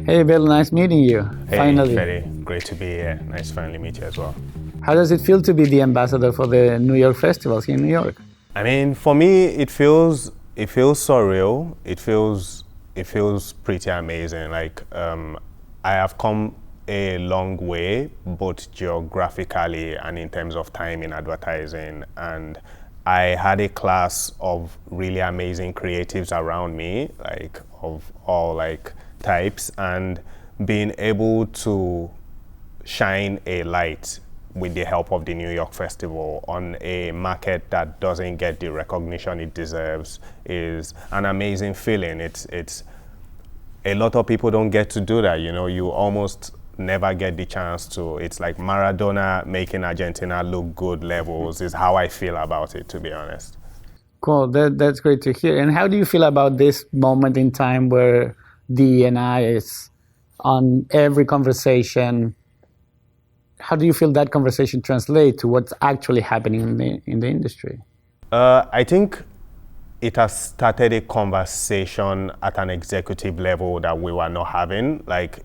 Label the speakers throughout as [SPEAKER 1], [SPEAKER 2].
[SPEAKER 1] Hey Bill, nice meeting you.
[SPEAKER 2] Hey,
[SPEAKER 1] Finally.
[SPEAKER 2] very great to be here. Nice to finally meet you as well.
[SPEAKER 1] How does it feel to be the ambassador for the New York festivals here in New York?
[SPEAKER 2] I mean, for me, it feels surreal. It feels pretty amazing. Like I have come a long way, both geographically and in terms of time in advertising. And I had a class of really amazing creatives around me, like of all like types, and being able to shine a light with the help of the New York Festival on a market that doesn't get the recognition it deserves is an amazing feeling. It's a lot of people don't get to do that. You know, you almost never get the chance to. It's like Maradona making Argentina look good levels is how I feel about it, to be honest.
[SPEAKER 1] Cool, that's great to hear. And how do you feel about this moment in time where DE&I is on every conversation? How do you feel that conversation translate to what's actually happening in the industry?
[SPEAKER 2] I think it has started a conversation at an executive level that we were not having. Like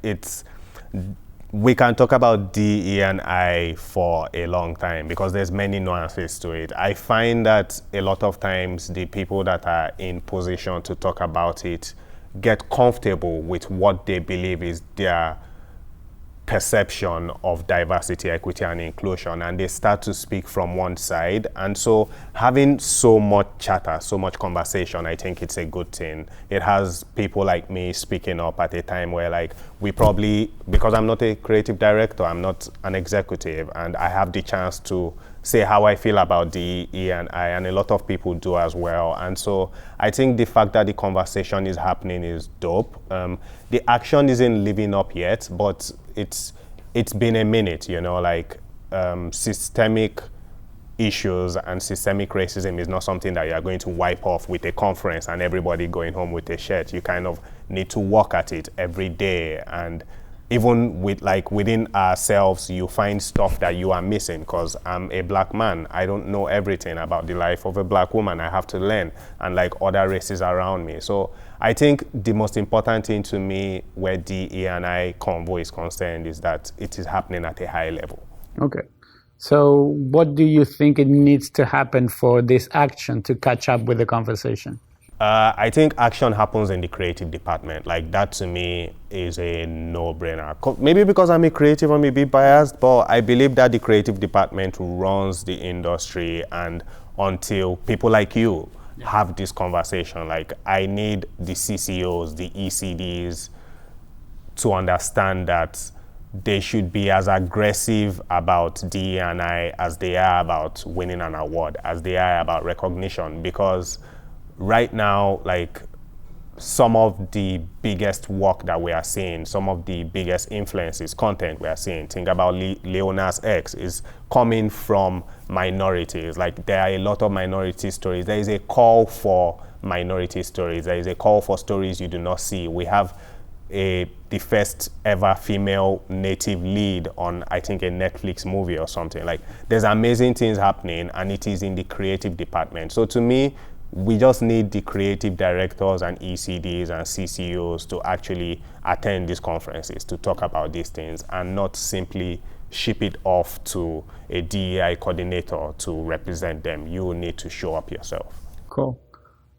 [SPEAKER 2] we can talk about DE&I for a long time because there's many nuances to it. I find that a lot of times the people that are in position to talk about it get comfortable with what they believe is their perception of diversity, equity, and inclusion, and they start to speak from one side. And so having so much chatter, so much conversation, I think it's a good thing. It has people like me speaking up at a time where like we probably, because I'm not a creative director, I'm not an executive, and I have the chance to say how I feel about DE&I, and a lot of people do as well. And so I think the fact that the conversation is happening is dope. The action isn't living up yet, but it's been a minute, you know, like systemic issues and systemic racism is not something that you're going to wipe off with a conference and everybody going home with a shirt. You kind of need to work at it every day. And even with like within ourselves, you find stuff that you are missing, because I'm a black man. I don't know everything about the life of a black woman. I have to learn, and like other races around me. So I think the most important thing to me where DE&I convo is concerned is that it is happening at a high level.
[SPEAKER 1] Okay. So what do you think it needs to happen for this action to catch up with the conversation?
[SPEAKER 2] I think action happens in the creative department. Like that to me is a no-brainer. Maybe because I'm a creative, I may be biased, but I believe that the creative department runs the industry, and until people like you have this conversation, like I need the CCOs, the ECDs to understand that they should be as aggressive about DE&I as they are about winning an award, as they are about recognition, because right now, like some of the biggest work that we are seeing, some of the biggest influences, content we are seeing, think about Leonas X, is coming from minorities. Like there are a lot of minority stories. There is a call for minority stories. There is a call for stories you do not see. We have the first ever female native lead on, I think, a Netflix movie or something. Like there's amazing things happening, and it is in the creative department. So to me, we just need the creative directors and ECDs and CCOs to actually attend these conferences to talk about these things, and not simply ship it off to a DEI coordinator to represent them. You need to show up yourself.
[SPEAKER 1] Cool.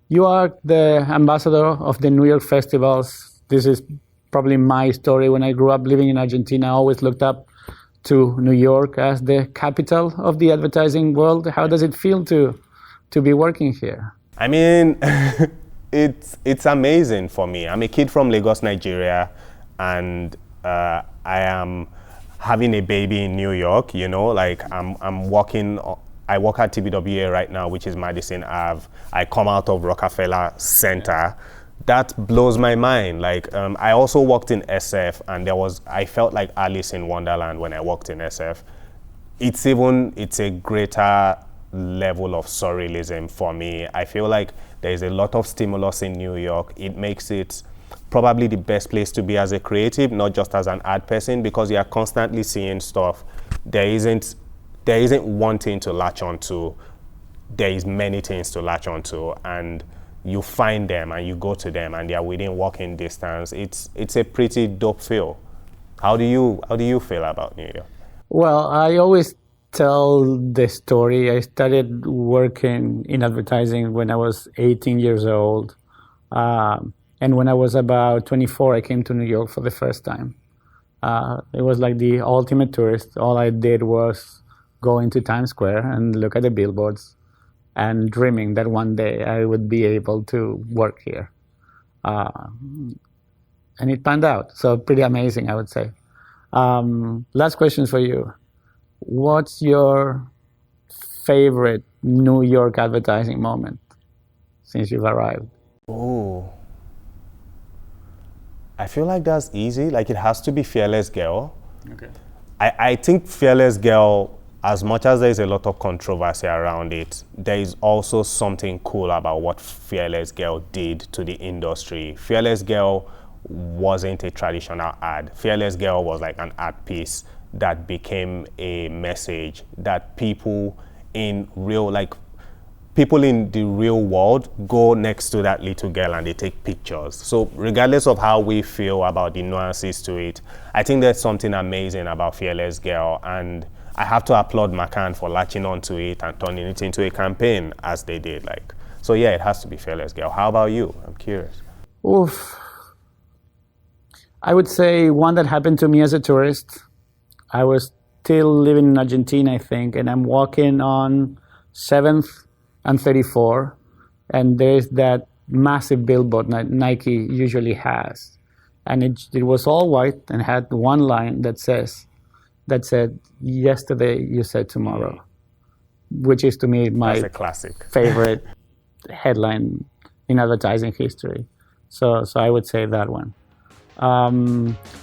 [SPEAKER 1] You are the ambassador of the New York festivals. This is probably my story. When I grew up living in Argentina, I always looked up to New York as the capital of the advertising world. How does it feel to be working here?
[SPEAKER 2] I mean, it's amazing for me. I'm a kid from Lagos, Nigeria, and I am having a baby in New York. You know, like I'm working. I work at TBWA right now, which is Madison Ave. I come out of Rockefeller Center. That blows my mind. Like I also worked in SF, and I felt like Alice in Wonderland when I worked in SF. It's a greater level of surrealism for me. I feel like there is a lot of stimulus in New York. It makes it probably the best place to be as a creative, not just as an ad person, because you are constantly seeing stuff. There isn't one thing to latch onto. There is many things to latch onto, and you find them and you go to them and they are within walking distance. It's a pretty dope feel. How do you feel about New York?
[SPEAKER 1] Well, I always tell the story. I started working in advertising when I was 18 years old. And when I was about 24, I came to New York for the first time. It was like the ultimate tourist. All I did was go into Times Square and look at the billboards and dreaming that one day I would be able to work here. And it panned out. So pretty amazing, I would say. Last question for you. What's your favorite New York advertising moment since you've arrived?
[SPEAKER 2] Oh, I feel like that's easy. Like, it has to be Fearless Girl.
[SPEAKER 1] Okay.
[SPEAKER 2] I think Fearless Girl, as much as there's a lot of controversy around it, there is also something cool about what Fearless Girl did to the industry. Fearless Girl wasn't a traditional ad. Fearless Girl was like an ad piece that became a message that people in the real world go next to that little girl and they take pictures. So regardless of how we feel about the nuances to it, I think there's something amazing about Fearless Girl, and I have to applaud McCann for latching onto it and turning it into a campaign as they did. So yeah, it has to be Fearless Girl. How about you? I'm curious.
[SPEAKER 1] Oof. I would say one that happened to me as a tourist. I was still living in Argentina, I think, and I'm walking on 7th and 34, and there's that massive billboard that Nike usually has. And it was all white and had one line that said, "Yesterday you said tomorrow," which is to me my favorite headline in advertising history. So I would say that one.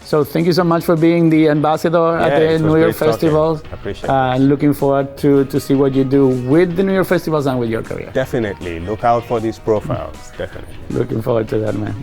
[SPEAKER 1] So thank you so much for being the ambassador at the New York Festivals.
[SPEAKER 2] I appreciate it.
[SPEAKER 1] Looking forward to see what you do with the New York Festivals and with your career.
[SPEAKER 2] Definitely. Look out for these profiles. Definitely.
[SPEAKER 1] Looking forward to that, man.